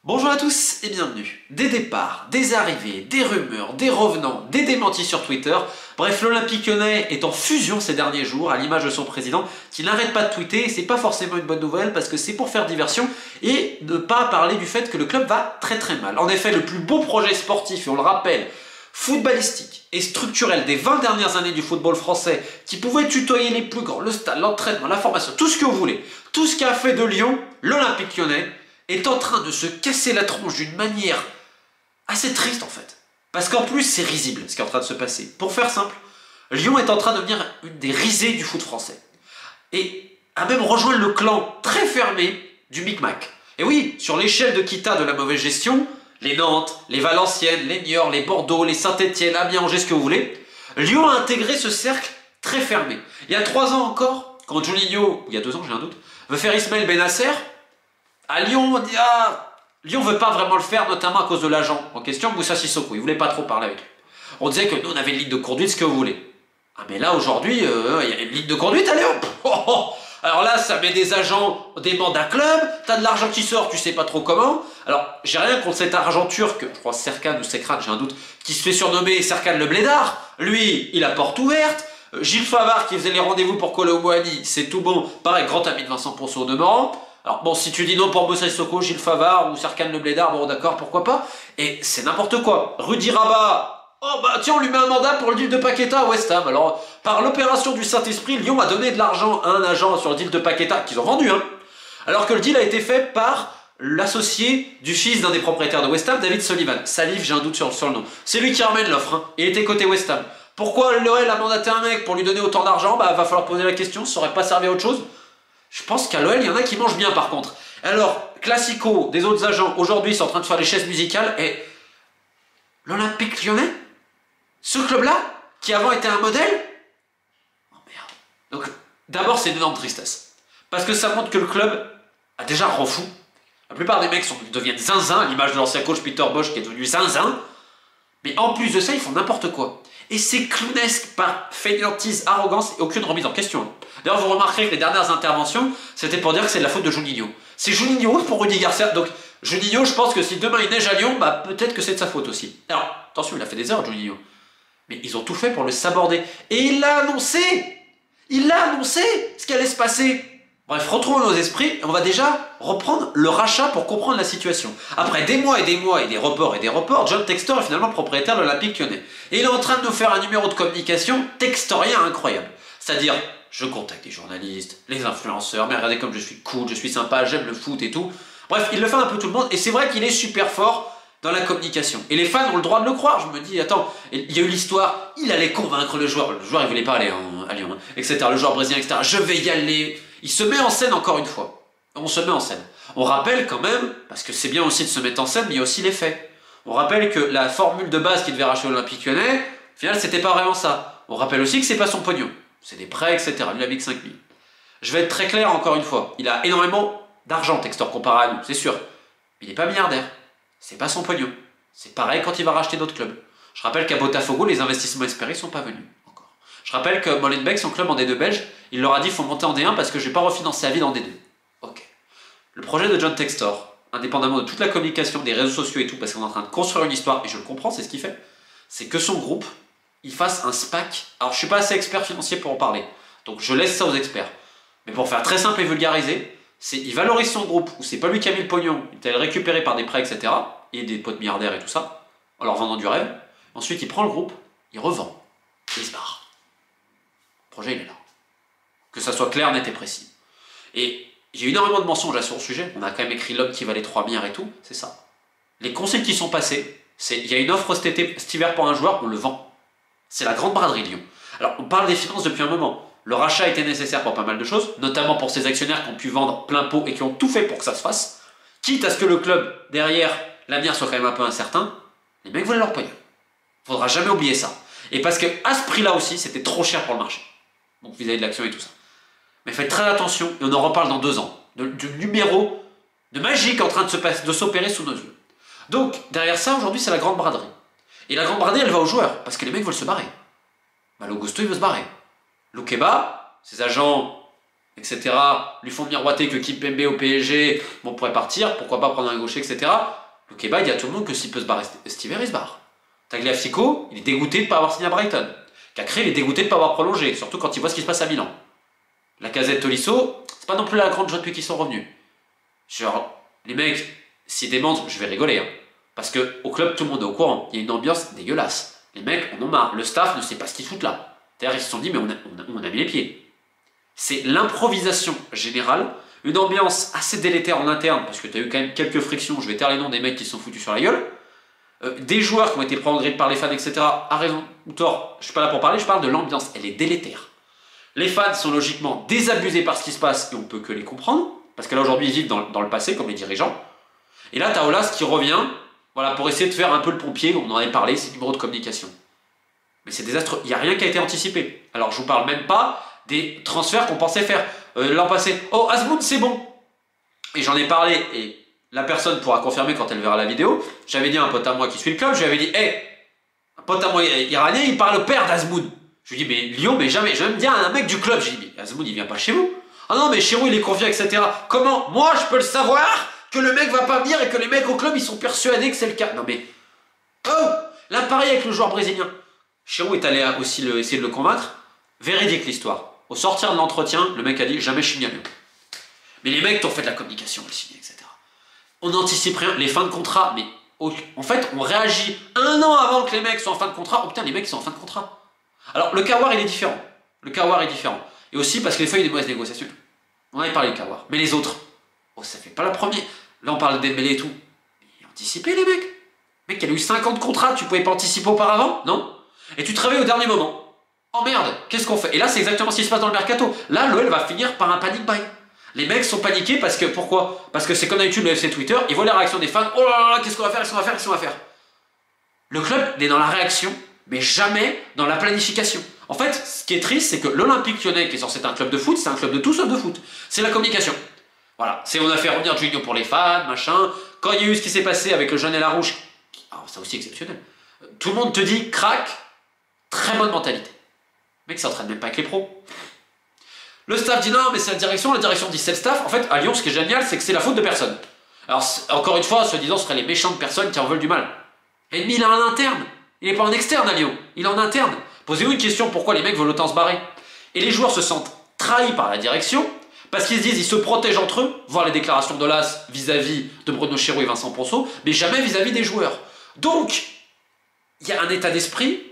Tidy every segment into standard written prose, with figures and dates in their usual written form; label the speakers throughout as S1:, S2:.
S1: Bonjour à tous et bienvenue. Des départs, des arrivées, des rumeurs, des revenants, des démentis sur Twitter. Bref, l'Olympique Lyonnais est en fusion ces derniers jours, à l'image de son président, qui n'arrête pas de tweeter, et c'est pas forcément une bonne nouvelle parce que c'est pour faire diversion et ne pas parler du fait que le club va très très mal. En effet, le plus beau projet sportif, et on le rappelle, footballistique et structurel des 20 dernières années du football français, qui pouvait tutoyer les plus grands, le stade, l'entraînement, la formation, tout ce que vous voulez, tout ce qu'a fait de Lyon, l'Olympique Lyonnais, est en train de se casser la tronche d'une manière assez triste en fait. Parce qu'en plus c'est risible ce qui est en train de se passer. Pour faire simple, Lyon est en train de devenir une des risées du foot français. Et a même rejoint le clan très fermé du Micmac. Et oui, sur l'échelle de Kita de la mauvaise gestion, les Nantes, les Valenciennes, les Niort, les Bordeaux, les Saint-Étienne, Amiens, Angers, ce que vous voulez, Lyon a intégré ce cercle très fermé. Il y a 3 ans encore, quand Juninho, il y a 2 ans j'ai un doute, veut faire Ismaël Benasser, à Lyon, on dit Lyon veut pas vraiment le faire, notamment à cause de l'agent en question, Moussa Sissoko. Il voulait pas trop parler avec lui. On disait que nous, on avait une ligne de conduite, ce que vous voulez. Ah, mais là, aujourd'hui, il y a une ligne de conduite, allez hop Alors là, ça met des agents, des mandats club, t'as de l'argent qui sort, tu sais pas trop comment. Alors, j'ai rien contre cet argent turc, je crois Serkan ou Sekran, j'ai un doute, qui se fait surnommer Serkan le Blédard. Lui, il a porte ouverte. Gilles Favard, qui faisait les rendez-vous pour Colomboani, c'est tout bon. Pareil, grand ami de Vincent Ponceau au demeurant. Alors bon, si tu dis non pour Moussa Sissoko, Gilles Favard ou Serkan Le Blédard, bon d'accord, pourquoi pas. Et c'est n'importe quoi. Rudy Rabat, oh bah tiens, on lui met un mandat pour le deal de Paqueta à West Ham. Alors, par l'opération du Saint-Esprit, Lyon a donné de l'argent à un agent sur le deal de Paqueta, qu'ils ont vendu, hein. Alors que le deal a été fait par l'associé du fils d'un des propriétaires de West Ham, David Sullivan. Salif, j'ai un doute sur le nom. C'est lui qui ramène l'offre, hein. Il était côté West Ham. Pourquoi l'OL a mandaté un mec pour lui donner autant d'argent? Bah va falloir poser la question, ça aurait pas servi à autre chose. Je pense qu'à l'OL, il y en a qui mangent bien par contre. Alors, classico des autres agents, aujourd'hui, sont en train de faire les chaises musicales et l'Olympique Lyonnais, ce club-là, qui avant était un modèle, oh merde. Donc, d'abord, c'est une énorme tristesse. Parce que ça montre que le club a déjà rend fou. La plupart des mecs deviennent zinzin, à l'image de l'ancien coach Peter Bosz qui est devenu zinzin. Mais en plus de ça, ils font n'importe quoi. Et c'est clownesque par fainéantise, arrogance et aucune remise en question. D'ailleurs, vous remarquerez que les dernières interventions, c'était pour dire que c'est de la faute de Juninho. C'est Juninho pour Rudy Garcia. Donc, Juninho, je pense que si demain il neige à Lyon, bah peut-être que c'est de sa faute aussi. Alors, attention, il a fait des erreurs, Juninho. Mais ils ont tout fait pour le saborder. Et il l'a annoncé. Il l'a annoncé ce qui allait se passer. Bref, retrouvons nos esprits et on va déjà reprendre le rachat pour comprendre la situation. Après des mois et des mois et des reports, John Textor est finalement propriétaire de l'Olympique Lyonnais. Et il est en train de nous faire un numéro de communication textorien incroyable. C'est-à-dire, je contacte les journalistes, les influenceurs, mais regardez comme je suis cool, je suis sympa, j'aime le foot et tout. Bref, il le fait un peu tout le monde et c'est vrai qu'il est super fort dans la communication. Et les fans ont le droit de le croire. Je me dis, attends, il y a eu l'histoire, il allait convaincre le joueur il voulait pas aller à Lyon, etc. Le joueur brésilien, etc. Je vais y aller. Il se met en scène encore une fois. On se met en scène. On rappelle quand même, parce que c'est bien aussi de se mettre en scène, mais il y a aussi les faits. On rappelle que la formule de base qui devait racheter l'Olympique Lyonnais, au final, c'était pas vraiment ça. On rappelle aussi que c'est pas son pognon. C'est des prêts, etc. Lui, il a mis que 5 000. Je vais être très clair encore une fois. Il a énormément d'argent, Textor, comparé à nous, c'est sûr. Mais il n'est pas milliardaire. C'est pas son pognon. C'est pareil quand il va racheter d'autres clubs. Je rappelle qu'à Botafogo, les investissements espérés sont pas venus. Je rappelle que Molenbeek, son club en D2 belge, il leur a dit qu'il faut monter en D1 parce que je vais pas refinancer à vide en D2. Ok. Le projet de John Textor, indépendamment de toute la communication, des réseaux sociaux et tout, parce qu'on est en train de construire une histoire, et je le comprends, c'est ce qu'il fait, c'est que son groupe, il fasse un SPAC. Alors je suis pas assez expert financier pour en parler, donc je laisse ça aux experts. Mais pour faire très simple et vulgarisé, c'est il valorise son groupe, où c'est pas lui qui a mis le pognon, il est récupéré par des prêts, etc., et des potes milliardaires et tout ça, en leur vendant du rêve. Ensuite, il prend le groupe, il revend, et il se barre. Le projet, il est là. Que ça soit clair, net et précis. Et j'ai eu énormément de mensonges là sur le sujet. On a quand même écrit l'homme qui valait 3 milliards et tout. C'est ça. Les conseils qui sont passés, c'est il y a une offre cet hiver pour un joueur, on le vend. C'est la grande braderie Lyon. Alors, on parle des finances depuis un moment. Le rachat était nécessaire pour pas mal de choses, notamment pour ces actionnaires qui ont pu vendre plein pot et qui ont tout fait pour que ça se fasse. Quitte à ce que le club, derrière, l'avenir soit quand même un peu incertain, les mecs voulaient leur pognon. Faudra jamais oublier ça. Et parce qu'à ce prix-là aussi, c'était trop cher pour le marché. Donc vis-à-vis de l'action et tout ça. Mais faites très attention, et on en reparle dans 2 ans, du numéro de magique en train de s'opérer sous nos yeux. Donc, derrière ça, aujourd'hui, c'est la grande braderie. Et la grande braderie, elle va aux joueurs, parce que les mecs veulent se barrer. Malo Gusto, il veut se barrer. Loukeba, ses agents etc., lui font miroiter que Kimpembe au PSG, bon, pourrait partir, pourquoi pas prendre un gaucher, etc. Loukeba, il dit à tout le monde que s'il peut se barrer cet hiver, il se barre. Tagliafico, il est dégoûté de ne pas avoir signé à Brighton. Cacré, il est dégoûté de ne pas avoir prolongé, surtout quand il voit ce qui se passe à Milan. Lacazette, Tolisso, c'est pas non plus la grande joie depuis qu'ils sont revenus. Genre, les mecs, s'ils démentent, je vais rigoler, hein. Parce que au club, tout le monde est au courant. Il y a une ambiance dégueulasse. Les mecs en ont marre. Le staff ne sait pas ce qu'ils foutent là. D'ailleurs, ils se sont dit, mais on a mis les pieds. C'est l'improvisation générale, une ambiance assez délétère en interne, parce que tu as eu quand même quelques frictions, je vais taire les noms des mecs qui se sont foutus sur la gueule. Des joueurs qui ont été pris en grippe par les fans, etc. A raison ou tort, je suis pas là pour parler, je parle de l'ambiance, elle est délétère. Les fans sont logiquement désabusés par ce qui se passe, et on peut que les comprendre, parce que là aujourd'hui ils vivent dans le passé, comme les dirigeants. Et là, t'as Aulas qui revient, voilà, pour essayer de faire un peu le pompier, on en avait parlé, c'est le numéro de communication. Mais c'est désastreux, il n'y a rien qui a été anticipé. Alors je vous parle même pas des transferts qu'on pensait faire. L'an passé, oh Azmoun c'est bon. Et j'en ai parlé, et la personne pourra confirmer quand elle verra la vidéo. J'avais dit à un pote à moi qui suit le club, je lui avais dit, hey, un pote à moi iranien, il parle au père d'Azmoun. Je lui dis, mais Lyon, mais jamais, je vais me dire à un mec du club, je lui dis, mais Azmoun il vient pas chez vous. Ah non, mais chez vous il est confiant, etc. Comment moi je peux le savoir que le mec va pas venir et que les mecs au club ils sont persuadés que c'est le cas? Non mais, oh, là pareil avec le joueur brésilien. Chirou est allé aussi essayer de le convaincre. Véridique l'histoire. Au sortir de l'entretien, le mec a dit jamais je signe à Lyon. Mais les mecs t'ont fait de la communication, le signer, etc. On n'anticipe rien, les fins de contrat, mais en fait on réagit un an avant que les mecs soient en fin de contrat. Oh putain, les mecs sont en fin de contrat. Alors le Kawar il est différent. Le Kawar est différent. Et aussi parce que des fois il y a des mauvaises négociations. On avait parlé du Kawar. Mais les autres, oh ça fait pas la première. Là on parle de Dembélé et tout. Mais anticipez les mecs. Mec, il y a eu 50 contrats, tu pouvais pas anticiper auparavant? Non? Et tu te réveilles au dernier moment. Oh merde, qu'est-ce qu'on fait? Et là, c'est exactement ce qui se passe dans le mercato. Là, l'OL va finir par un panic buy. Les mecs sont paniqués parce que, pourquoi? Parce que c'est comme d'habitude le FC Twitter, ils voient les réactions des fans. Oh là là, qu'est-ce qu'on va faire? Qu'est-ce qu'on va faire? Qu'est-ce qu'on va faire? Le club est dans la réaction, mais jamais dans la planification. En fait, ce qui est triste, c'est que l'Olympique Lyonnais, qui est censé être un club de foot, c'est un club de tout sauf de foot. C'est la communication. Voilà, c'est on a fait revenir Juninho pour les fans, machin. Quand il y a eu ce qui s'est passé avec le jeune et la rouge, alors c'est aussi exceptionnel. Tout le monde te dit, crack, très bonne mentalité. Le mec s'entraîne même pas avec les pros. Le staff dit non, mais c'est la direction dit c'est le staff. En fait, à Lyon, ce qui est génial, c'est que c'est la faute de personne. Alors, encore une fois, soi-disant, ce seraient les méchantes personnes qui en veulent du mal. L'ennemi, il a un interne. Il n'est pas en externe à Lyon, il est en interne. Posez-vous une question, pourquoi les mecs veulent autant se barrer? Et les joueurs se sentent trahis par la direction, parce qu'ils se disent, ils se protègent entre eux, voir les déclarations d'Aulas vis-à-vis de Bruno Chéreau et Vincent Ponceau, mais jamais vis-à-vis des joueurs. Donc, il y a un état d'esprit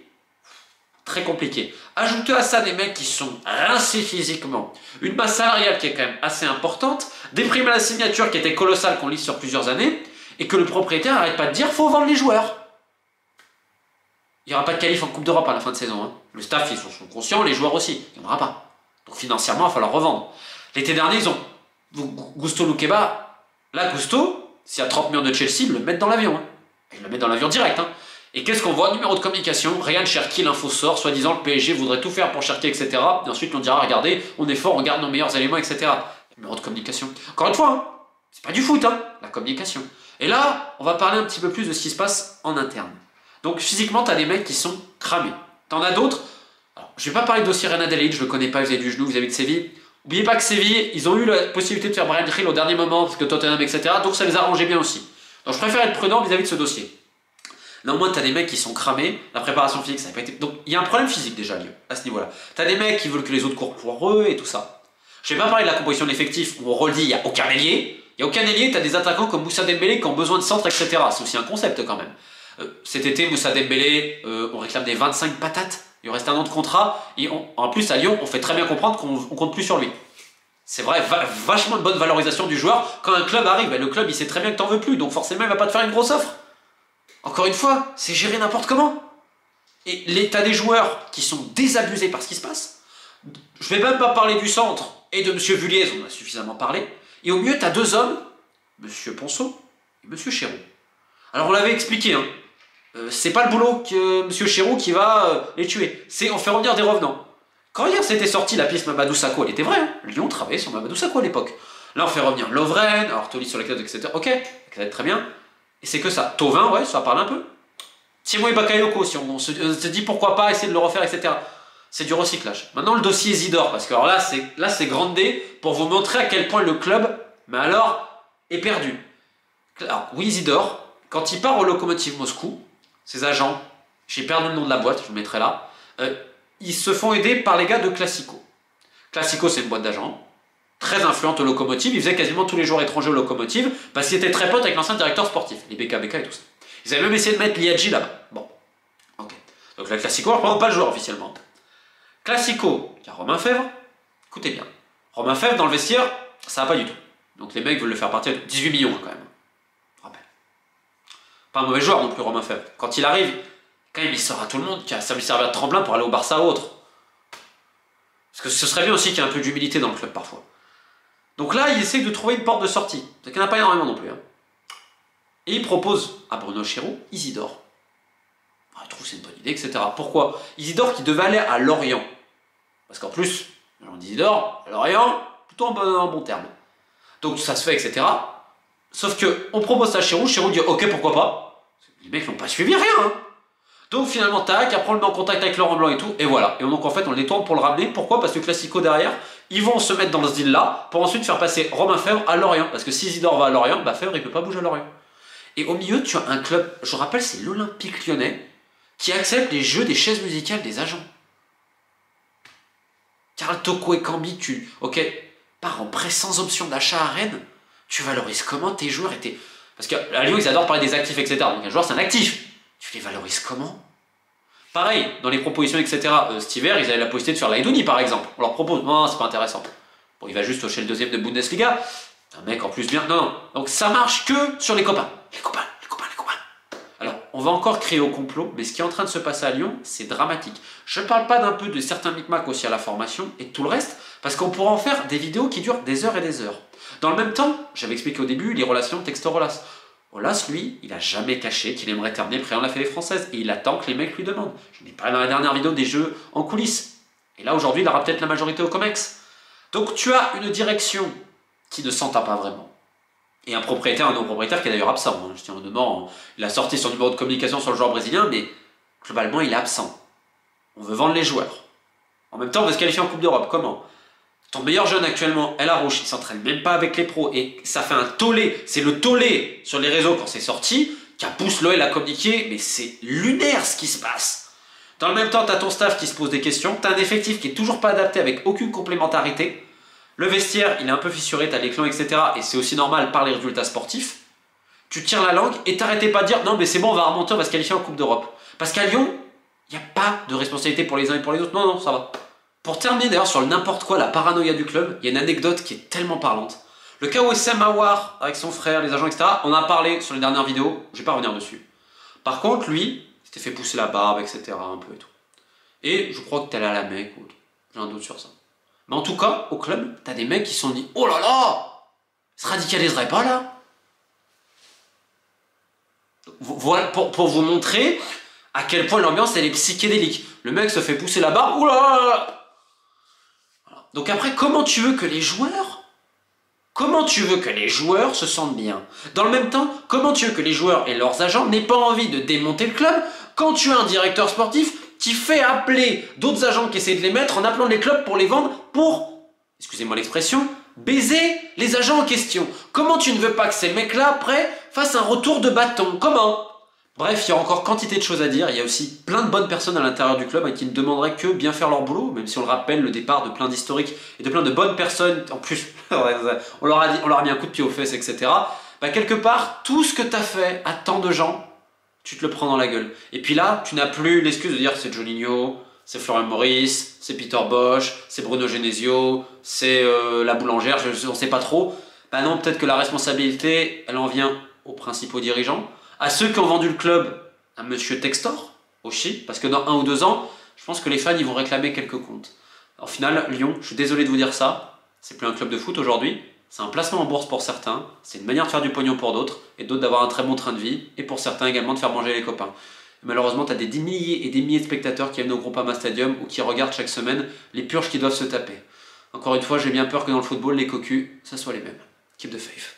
S1: très compliqué. Ajoutez à ça des mecs qui sont rincés physiquement, une masse salariale qui est quand même assez importante, des primes à la signature qui étaient colossales qu'on lit sur plusieurs années, et que le propriétaire n'arrête pas de dire faut vendre les joueurs. Il n'y aura pas de qualif en Coupe d'Europe à la fin de saison. Hein. Le staff, ils sont conscients, les joueurs aussi. Il n'y en aura pas. Donc financièrement, il va falloir revendre. L'été dernier, ils ont Gusto Loukeba. Là, Gusto, s'il y a 30 millions de Chelsea, ils le mettent dans l'avion. Hein. Ils le mettent dans l'avion direct. Hein. Et qu'est-ce qu'on voit? Numéro de communication, Ryan Cherki, l'info sort, soi-disant le PSG voudrait tout faire pour Cherki, etc. Et ensuite on dira, regardez, on est fort, on garde nos meilleurs éléments, etc. Numéro de communication. Encore une fois, hein, c'est pas du foot, hein, la communication. Et là, on va parler un petit peu plus de ce qui se passe en interne. Donc physiquement, t'as des mecs qui sont cramés. T'en as d'autres. Alors, je vais pas parler de dossier Renan Adelaide, je le connais pas, vous avez du genou vis-à-vis de Séville. N'oubliez pas que Séville, ils ont eu la possibilité de faire Bryan Gil au dernier moment, parce que Tottenham, etc. Donc ça les arrangeait bien aussi. Donc je préfère être prudent vis-à-vis de ce dossier. Là au moins t'as des mecs qui sont cramés, la préparation physique ça n'a pas été... Donc il y a un problème physique déjà à ce niveau là. T'as des mecs qui veulent que les autres courent pour eux et tout ça. Je vais pas parler de la composition de l'effectif où on redit il n'y a aucun ailier. Il n'y a aucun ailier, t'as des attaquants comme Moussa Dembélé qui ont besoin de centre, etc. C'est aussi un concept quand même. Cet été Moussa Dembélé, on réclame des 25 patates, il reste un an de contrat et en plus à Lyon on fait très bien comprendre qu'on compte plus sur lui. C'est vrai, vachement de bonne valorisation du joueur. Quand un club arrive, le club il sait très bien que t'en veux plus, donc forcément il va pas te faire une grosse offre. Encore une fois, c'est géré n'importe comment. Et l'état des joueurs qui sont désabusés par ce qui se passe. Je vais même pas parler du centre et de M. Vulliez, on en a suffisamment parlé. Et au mieux, tu as deux hommes, M. Ponceau et M. Chéreau. Alors on l'avait expliqué, hein. C'est pas le boulot que M. Chéreau qui va les tuer. C'est on fait revenir des revenants. Quand hier c'était sorti la pièce Mamadou Sakho, elle était vraie. Hein. Lyon travaillait sur Mamadou Sakho à l'époque. Là on fait revenir Lovren, alors Toli sur la classe, etc. Ok, ça va être très bien. Et c'est que ça. Thauvin, ouais, ça parle un peu. Timo et Bakayoko, si on se dit pourquoi pas essayer de le refaire, etc. c'est du recyclage. Maintenant, le dossier Isidore, parce que alors là, c'est grande D pour vous montrer à quel point le club, mais alors, est perdu. Alors, oui, Isidore, quand il part au Lokomotiv Moscou, ses agents, j'ai perdu le nom de la boîte, je le mettrai là, ils se font aider par les gars de Classico. Classico, c'est une boîte d'agents, très influente au Lokomotiv, il faisait quasiment tous les joueurs étrangers au Lokomotiv, parce qu'il était très pote avec l'ancien directeur sportif, les BKBK et tout ça. Ils avaient même essayé de mettre Liadji là-bas. Bon, ok. Donc la Classico ne représente pas le joueur officiellement. Classico, il y a Romain Fèvre, écoutez bien. Romain Fèvre, dans le vestiaire, ça va pas du tout. Donc les mecs veulent le faire partir de 18 millions quand même. Je rappelle. Pas un mauvais joueur non plus, Romain Fèvre. Quand il arrive, quand même il sort à tout le monde, ça lui servait de tremplin pour aller au Barça ou autre. Parce que ce serait bien aussi qu'il y ait un peu d'humilité dans le club parfois. Donc là, il essaye de trouver une porte de sortie. C'est qu'il n'y en a pas énormément non plus. Hein. Et il propose à Bruno Chéroux Isidore. Ah, il trouve que c'est une bonne idée, etc. Pourquoi? Isidore qui devait aller à Lorient. Parce qu'en plus, Isidore, à Lorient, plutôt en bon terme. Donc ça se fait, etc. Sauf que on propose ça à Chéroux dit ok, pourquoi pas. Les mecs n'ont pas suivi rien. Hein. Donc finalement, tac, après on le met en contact avec Laurent Blanc et tout, et voilà. Et donc en fait, on les tourne pour le ramener. Pourquoi? Parce que Classico derrière, ils vont se mettre dans ce deal-là pour ensuite faire passer Romain Fèvre à Lorient. Parce que si Isidore va à Lorient, bah Fèvre il peut pas bouger à Lorient. Et au milieu, tu as un club, je rappelle, c'est l'Olympique Lyonnais, qui accepte les jeux des chaises musicales des agents. Karl Toko et Cambi, ok, pars en prêt sans option d'achat à Rennes, tu valorises comment tes joueurs et tes... Parce qu'à Lyon, ils adorent parler des actifs, etc. Donc un joueur, c'est un actif. Tu les valorises comment? Pareil, dans les propositions, etc. Cet hiver, ils avaient la possibilité de faire l'Aïdouni, par exemple. On leur propose, non, c'est pas intéressant. Bon, il va juste chez le deuxième de Bundesliga. Un mec en plus bien... Non. Donc ça marche que sur les copains. Les copains. Alors, on va encore créer au complot, mais ce qui est en train de se passer à Lyon, c'est dramatique. Je ne parle pas d'un peu de certains micmacs aussi à la formation et tout le reste, parce qu'on pourra en faire des vidéos qui durent des heures et des heures. Dans le même temps, j'avais expliqué au début les relations Textor-Olas. Olas, lui, il a jamais caché qu'il aimerait terminer président de la Fédé française, et il attend que les mecs lui demandent. Je n'ai parlé dans la dernière vidéo des jeux en coulisses. Et là, aujourd'hui, il aura peut-être la majorité au COMEX. Donc tu as une direction qui ne s'entend pas vraiment. Et un propriétaire, un non-propriétaire qui est d'ailleurs absent. Hein. Je tiens au demeurant, il a sorti son numéro de communication sur le joueur brésilien, mais globalement, il est absent. On veut vendre les joueurs. En même temps, on veut se qualifier en Coupe d'Europe. Comment? Ton meilleur jeune actuellement, El Arouche, il s'entraîne même pas avec les pros. Et ça fait un tollé. C'est le tollé sur les réseaux quand c'est sorti, qui a poussé l'OL à communiquer. Mais c'est lunaire ce qui se passe. Dans le même temps, tu as ton staff qui se pose des questions. Tu as un effectif qui est toujours pas adapté avec aucune complémentarité. Le vestiaire, il est un peu fissuré, t'as les clans, etc. Et c'est aussi normal par les résultats sportifs. Tu tires la langue et t'arrêtais pas de dire non mais c'est bon, on va remonter, on va se qualifier en Coupe d'Europe. Parce qu'à Lyon, il n'y a pas de responsabilité pour les uns et pour les autres. Non, ça va. Pour terminer d'ailleurs sur le n'importe quoi, la paranoïa du club, il y a une anecdote qui est tellement parlante. Le cas où SM Aouar, avec son frère, les agents, etc., on a parlé sur les dernières vidéos, je vais pas revenir dessus. Par contre, lui, il s'était fait pousser la barbe, etc. un peu et tout. Et je crois que t'es allé à la Mecque ou autre. J'ai un doute sur ça. Mais en tout cas, au club, t'as des mecs qui se sont dit « Oh là là, ils se radicaliseraient pas là ?» Voilà, pour vous montrer à quel point l'ambiance elle est psychédélique. Le mec se fait pousser la barbe, « Oh là là !» Donc après, comment tu veux que les joueurs se sentent bien? Dans le même temps, comment tu veux que les joueurs et leurs agents n'aient pas envie de démonter le club quand tu as un directeur sportif qui fait appeler d'autres agents qui essaient de les mettre en appelant les clubs pour les vendre pour, excusez-moi l'expression, baiser les agents en question? Comment tu ne veux pas que ces mecs-là, après, fassent un retour de bâton? Comment? Bref, il y a encore quantité de choses à dire. Il y a aussi plein de bonnes personnes à l'intérieur du club qui ne demanderaient que bien faire leur boulot, même si on le rappelle, le départ de plein d'historiques et de plein de bonnes personnes, en plus, on leur a mis un coup de pied aux fesses, etc. Bah, quelque part, tout ce que tu as fait à tant de gens, tu te le prends dans la gueule. Et puis là, tu n'as plus l'excuse de dire c'est Juninho, c'est Florian Maurice, c'est Peter Bosch, c'est Bruno Genesio, c'est la boulangère, on ne sait pas trop. Bah non, peut-être que la responsabilité, elle en vient aux principaux dirigeants, à ceux qui ont vendu le club à Monsieur Textor, aussi, parce que dans 1 ou 2 ans, je pense que les fans ils vont réclamer quelques comptes. En final, Lyon, je suis désolé de vous dire ça, c'est plus un club de foot aujourd'hui. C'est un placement en bourse pour certains, c'est une manière de faire du pognon pour d'autres, et d'autres d'avoir un très bon train de vie, et pour certains également de faire manger les copains. Et malheureusement, tu as des milliers et des milliers de spectateurs qui viennent au Groupama Stadium ou qui regardent chaque semaine les purges qui doivent se taper. Encore une fois, j'ai bien peur que dans le football, les cocus, ça soit les mêmes. Keep the faith.